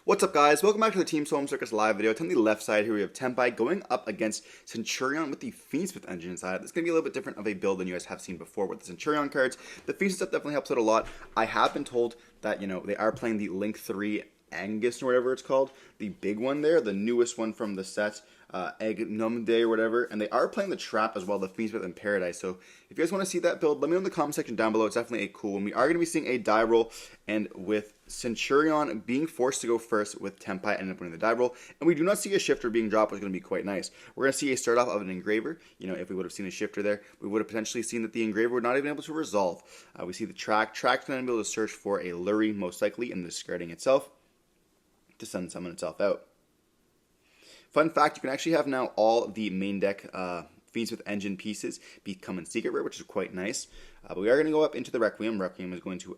What's up, guys? Welcome back to the Team Solemn Circus live video. On the left side here we have Tenpai going up against Centurion with the Fiendsmith engine inside. This is going to be a little bit different of a build than you guys have seen before with the Centurion cards. The Fiendsmith stuff definitely helps out a lot. I have been told that, they are playing the Link 3 Angus or whatever it's called. The big one there, the newest one from the set, Egg Num Day or whatever. And they are playing the Trap as well, the Fiendsmith in Paradise. So if you guys want to see that build, let me know in the comment section down below. It's definitely a cool one. We are going to be seeing a die roll, and with Centurion being forced to go first with Tenpai ending up winning the die roll. And we do not see a shifter being dropped, which is going to be quite nice. We're going to see a start off of an engraver. If we would have seen a shifter there, we would have potentially seen that the engraver would not even be able to resolve. We see the track. Track's going to be able to search for a Lurie, most likely, in the discarding itself to send summon itself out. Fun fact, you can actually have now all the main deck Fiendsmith engine pieces become in secret rare, which is quite nice. But we are going to go up into the Requiem. Requiem is going to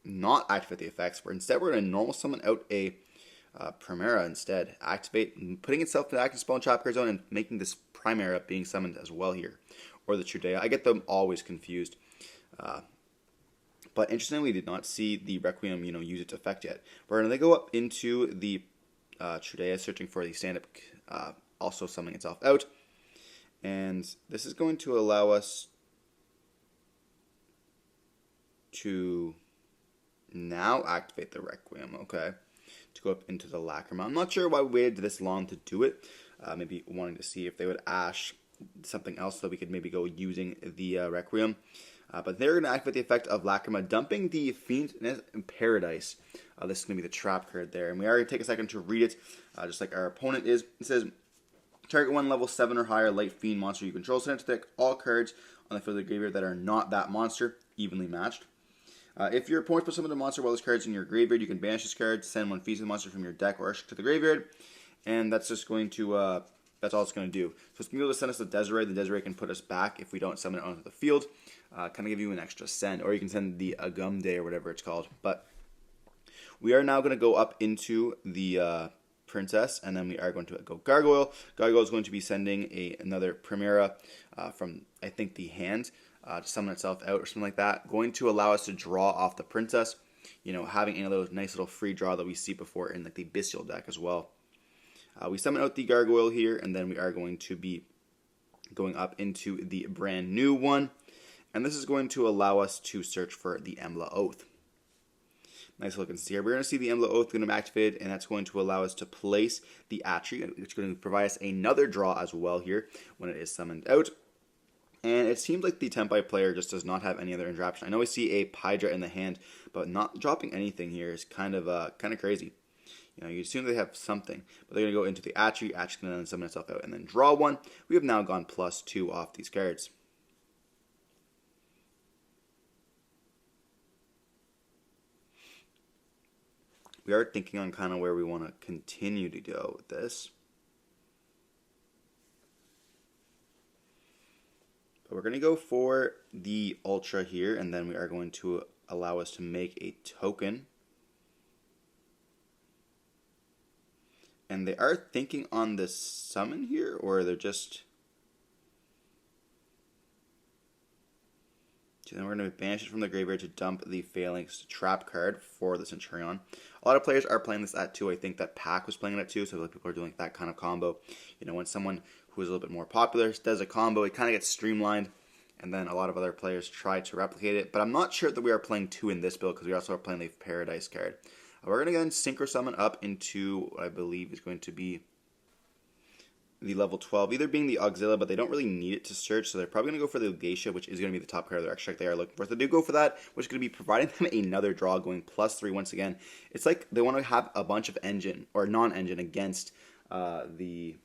not activate the effects, but instead we're going to normal summon out a Primera instead. Activate, putting itself in the active spell and trap card zone and making this Primera being summoned as well here. Or the Trudea. I get them always confused. But interestingly, we did not see the Requiem, use its effect yet. We're going to go up into the Trudea, searching for the stand-up, also summoning itself out. And this is going to allow us to now activate the Requiem, okay, to go up into the Lacrima. I'm not sure why we waited this long to do it. Maybe wanting to see if they would ash something else so we could maybe go using the Requiem. But they're going to activate the effect of Lacrima, dumping the Fiend in Paradise. This is going to be the trap card there. And we are going to take a second to read it, just like our opponent is. It says, target one level 7 or higher light Fiend monster you control. Send it to deck all cards on the field of the graveyard that are not that monster, evenly matched. If your opponent puts some of the monster while this card's in your graveyard, you can banish this card, send one Fiendsmith monster from your deck or to the graveyard. And that's just going to, that's all it's going to do. So it's going to be able to send us the Desiree. The Desiree can put us back if we don't summon it onto the field. Kind of give you an extra send, or you can send the Agum Day or whatever it's called. But we are now going to go up into the Princess, and then we are going to go Gargoyle. Gargoyle is going to be sending another Primera from, I think, the hand to summon itself out or something like that. Going to allow us to draw off the Princess, having any of those nice little free draw that we see before in like the Bestial deck as well. We summon out the Gargoyle here, and then we are going to be going up into the brand new one. And this is going to allow us to search for the Embla Oath. Nice looking here. We're going to see the Embla Oath going to be activated, and that's going to allow us to place the Atri, which is going to provide us another draw as well here when it is summoned out. And it seems like the Tenpai player just does not have any other interaction. I know we see a Pydra in the hand, but not dropping anything here is kind of crazy. You assume they have something, but they're going to go into the Atri. Atri's going to then summon itself out and then draw one. We have now gone +2 off these cards. We are thinking on kind of where we want to continue to go with this. But we're going to go for the Ultra here, and then we are going to allow us to make a token. And they are thinking on the summon here, or they're just... So then we're going to banish it from the graveyard to dump the Phalanx trap card for the Centurion. A lot of players are playing this at 2. I think that Pack was playing it at 2, so people are doing that kind of combo. When someone who is a little bit more popular does a combo, it kind of gets streamlined, and then a lot of other players try to replicate it. But I'm not sure that we are playing 2 in this build, because we also are playing the Paradise card. We're going to then Synchro Summon up into what I believe is going to be the level 12, either being the Auxilia, but they don't really need it to search, so they're probably going to go for the Legacia, which is going to be the top card of their extra deck they are looking for. So they do go for that, which is going to be providing them another draw, going +3 once again. It's like they want to have a bunch of engine, or non-engine, against the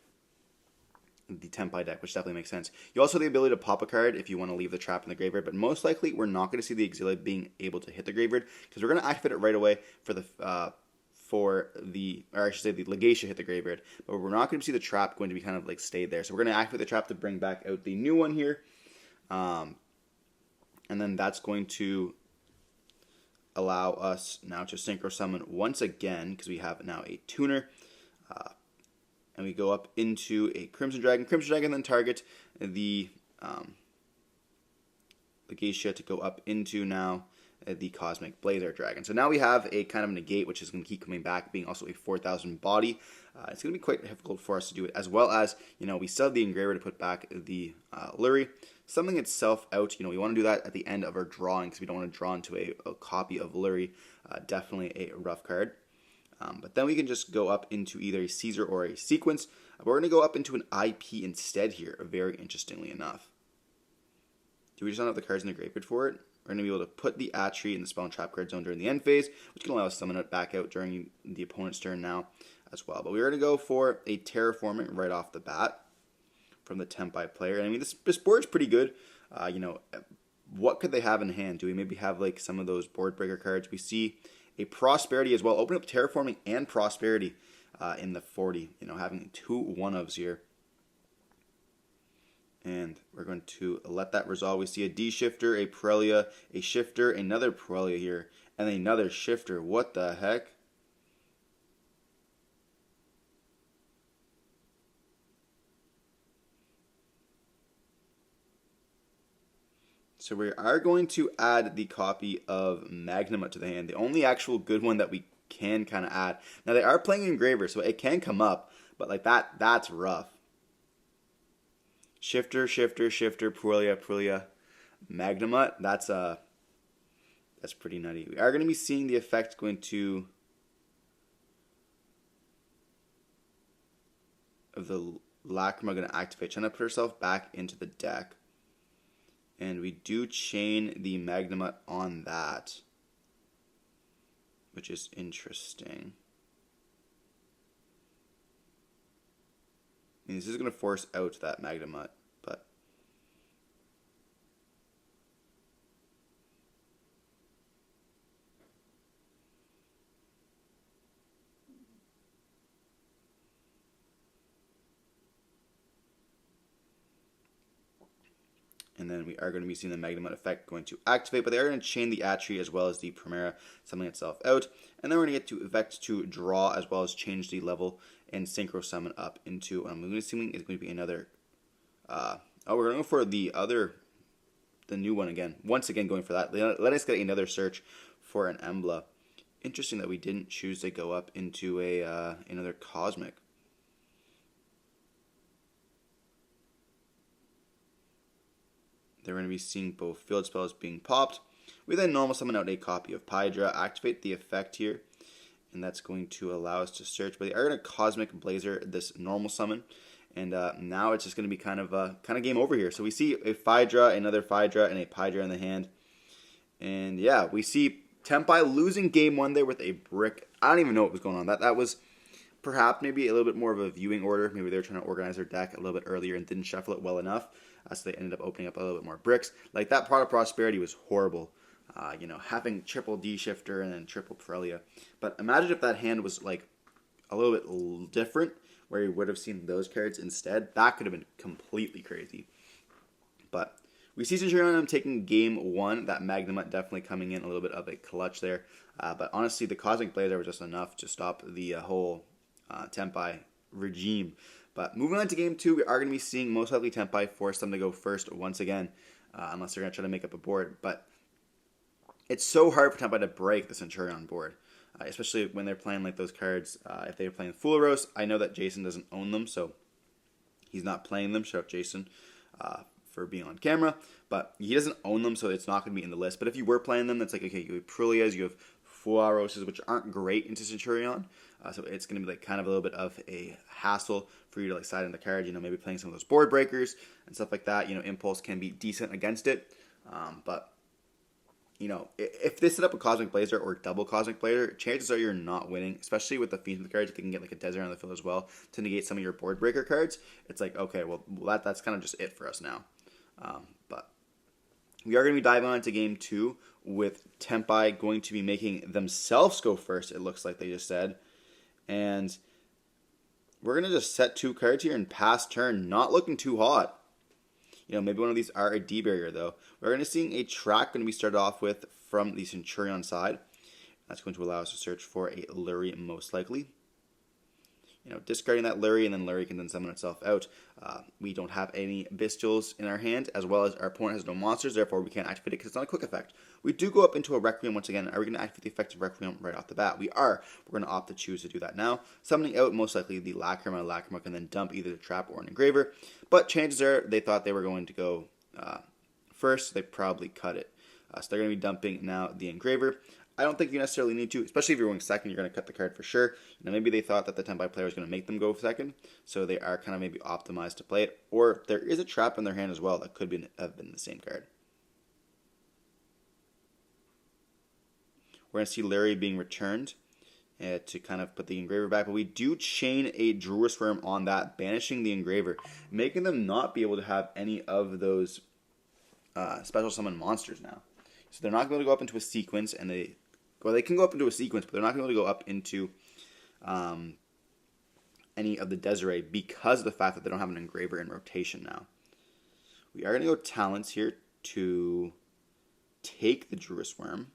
Tenpai deck, which definitely makes sense. You also have the ability to pop a card if you want to leave the trap in the graveyard, but most likely we're not going to see the Auxilia being able to hit the graveyard, because we're going to activate it right away for the... the Legacia hit the graveyard, but we're not going to see the trap going to be kind of like stayed there. So we're going to activate the trap to bring back out the new one here, and then that's going to allow us now to Synchro Summon once again, because we have now a tuner, and we go up into a Crimson Dragon. Crimson Dragon then target the Legacia to go up into now the Cosmic Blazer Dragon. So now we have a kind of negate, which is going to keep coming back, being also a 4,000 body. It's going to be quite difficult for us to do it, as well as, we still have the Engraver to put back the Luri. Something itself out, we want to do that at the end of our drawing, because we don't want to draw into a copy of Luri. Definitely a rough card. But then we can just go up into either a Caesar or a Sequence. But we're going to go up into an IP instead here, very interestingly enough. Do we just not have the cards in the graveyard for it? We're going to be able to put the Atri in the Spell and Trap card zone during the end phase, which can allow us to summon it back out during the opponent's turn now as well. But we're going to go for a Terraforming right off the bat from the Tenpai player. And I mean, this board's pretty good. What could they have in hand? Do we maybe have like some of those board breaker cards? We see a Prosperity as well. Open up Terraforming and Prosperity in the 40. Having 2 1-ofs here. And we're going to let that resolve. We see a D-Shifter, a Prelia, a Shifter, another Prelia here, and another Shifter. What the heck? So we are going to add the copy of Magnum to the hand. The only actual good one that we can kind of add. Now they are playing Engraver, so it can come up, but like that's rough. Shifter, Prelia, Magnum. That's pretty nutty. We are going to be seeing the effect going to of the Lacrima going to activate, trying to put herself back into the deck. And we do chain the Magnum on that, which is interesting. I mean, this is going to force out that Magnum, but and then we are going to be seeing the Magnum effect going to activate, but they are going to chain the Atri as well as the Primera, summoning itself out. And then we're going to get to effect to draw as well as change the level and Synchro Summon up into, I'm assuming it's going to be another, we're going to go for the new one again. Once again going for that. Let us get another search for an Embla. Interesting that we didn't choose to go up into another Cosmic. They're going to be seeing both field spells being popped. We then normal summon out a copy of Pydra, activate the effect here, and that's going to allow us to search. But they are going to Cosmic Blazer this normal summon, and now it's just going to be kind of game over here. So we see a Pydra, another Pydra, and a Pydra in the hand. And yeah, we see Tenpai losing game 1 there with a brick. I don't even know what was going on. That was perhaps maybe a little bit more of a viewing order. Maybe they were trying to organize their deck a little bit earlier and didn't shuffle it well enough. So they ended up opening up a little bit more bricks. Like that Pot of Prosperity was horrible. Having triple D-Shifter and then triple Prelia. But imagine if that hand was like a little bit different, where you would have seen those cards instead. That could have been completely crazy. But we see Centurion taking game 1. That Magnum definitely coming in a little bit of a clutch there. But honestly, the Cosmic Blazer was just enough to stop the whole Tenpai regime. But moving on to game 2, we are going to be seeing most likely Tenpai force them to go first once again, unless they're going to try to make up a board. But it's so hard for Tenpai to break the Centurion board, especially when they're playing like those cards. If they're playing Fularos, I know that Jason doesn't own them, so he's not playing them. Shout out Jason for being on camera. But he doesn't own them, so it's not going to be in the list. But if you were playing them, that's like, okay, you have Prelias, you have Fuaroses, which aren't great into Centurion. So it's going to be like kind of a little bit of a hassle for you to like side in the card, maybe playing some of those board breakers and stuff like that. Impulse can be decent against it. But if they set up a Cosmic Blazer or double Cosmic Blazer, chances are you're not winning, especially with the Fiendsmith cards. You can get like a Desert on the field as well to negate some of your board breaker cards. It's like, okay, well that's kind of just it for us now. But we are going to be diving on into game 2 with Tenpai going to be making themselves go first, it looks like they just said. And we're going to just set 2 cards here and pass turn, not looking too hot. Maybe one of these are a D-barrier, though. We're going to see a track going to be started off with from the Centurion side. That's going to allow us to search for a Luri, most likely. discarding that Lurie, and then Lurie can then summon itself out. We don't have any Bestials in our hand, as well as our opponent has no monsters, therefore we can't activate it because it's not a quick effect. We do go up into a Requiem once again. Are we going to activate the effect of Requiem right off the bat? We are. We're going to opt to choose to do that now. Summoning out most likely the Lacrima. Lacrima can then dump either the Trap or an Engraver, but chances are they thought they were going to go first, so they probably cut it. So they're going to be dumping now the Engraver. I don't think you necessarily need to, especially if you're going second, you're going to cut the card for sure. Maybe they thought that the Tenpai player was going to make them go second, so they are kind of maybe optimized to play it. Or there is a trap in their hand as well that could have been the same card. We're going to see Larry being returned to kind of put the Engraver back, but we do chain a Druid Worm on that, banishing the Engraver, making them not be able to have any of those special summon monsters now. So they're not going to go up into a sequence, and they can go up into a sequence, but they're not going to go up into any of the Desiree because of the fact that they don't have an Engraver in rotation now. We are going to go Talents here to take the Druid Worm.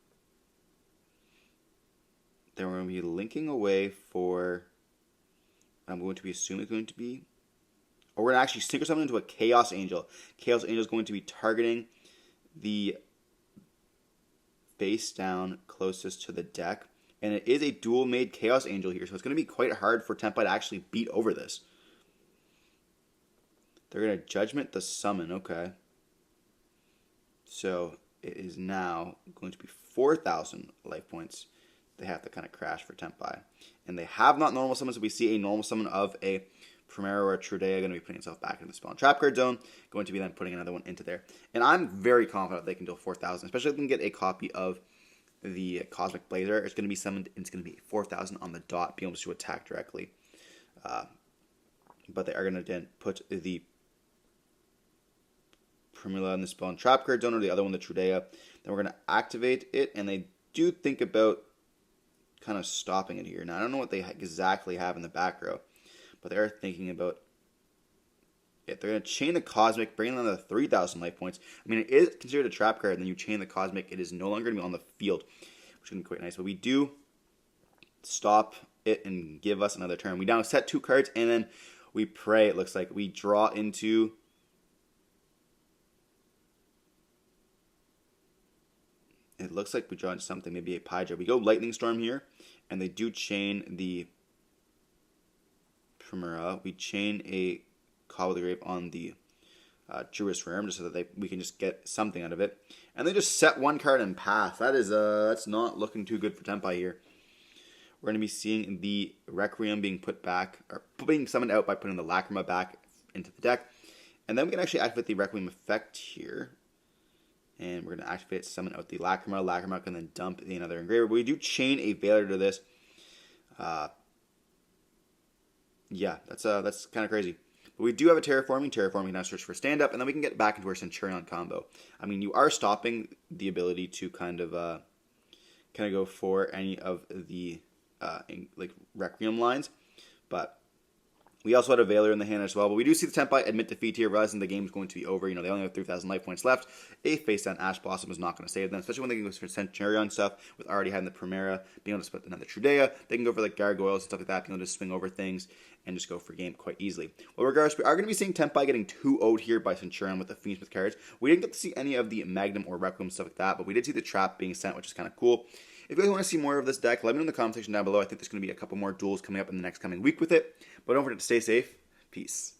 Then we're going to be linking away for, I'm going to be assuming it's going to be, or we're going to actually Synchro Summon into a Chaos Angel. Chaos Angel is going to be targeting the face down closest to the deck, and it is a dual made Chaos Angel here, so it's going to be quite hard for Tenpai to actually beat over this. They're going to Judgment the summon, okay. So it is now going to be 4,000 life points. They have to kind of crash for Tenpai. And they have not normal summons, so we see a normal summon of a Primera or a Trudea going to be putting itself back into the Spell and Trap card zone, going to be then putting another one into there. And I'm very confident they can do 4,000, especially if we can get a copy of the Cosmic Blazer. It's going to be summoned, and it's going to be 4,000 on the dot, being able to attack directly. But they are going to then put the Primula in the Spell and Trap card zone, or the other one, the Trudea. Then we're going to activate it, and they do think about kind of stopping it here. Now, I don't know what they exactly have in the back row, but they're thinking about it. They're going to chain the Cosmic, bringing another 3,000 life points. I mean, it is considered a trap card, and then you chain the Cosmic. It is no longer going to be on the field, which is going to be quite nice. But we do stop it and give us another turn. We now set 2 cards, and then we pray, it looks like. We draw into... It looks like we draw into something, maybe a Pydra. We go Lightning Storm here, and they do chain the Primera. We chain a Call of the Grave on the Druid Worm, just so that we can just get something out of it. And they just set 1 card and pass. That's not looking too good for Tenpai here. We're going to be seeing the Requiem being put back, or being summoned out by putting the Lacrima back into the deck. And then we can actually activate the Requiem effect here. And we're going to activate it, summon out the Lacrima. Lacrima can then dump the another Engraver. But we do chain a Veiler to this. Yeah, that's kind of crazy. But we do have a Terraforming. Terraforming now search for stand-up. And then we can get back into our Centurion combo. I mean, you are stopping the ability to kind of go for any of the Requiem lines. But we also had a Veiler in the hand as well, but we do see the Tenpai admit defeat here, realizing the game is going to be over. They only have 3,000 life points left. A face-down Ash Blossom is not going to save them, especially when they can go for Centurion stuff, with already having the Primera, being able to split another Trudea. They can go for Gargoyles and stuff like that, being able to swing over things and just go for game quite easily. Well, regardless, we are going to be seeing Tenpai getting 2-0'd here by Centurion with the Fiendsmith cards. We didn't get to see any of the Magnum or Requiem stuff like that, but we did see the Trap being sent, which is kind of cool. If you guys want to see more of this deck, let me know in the comment section down below. I think there's going to be a couple more duels coming up in the next coming week with it. But don't forget to stay safe. Peace.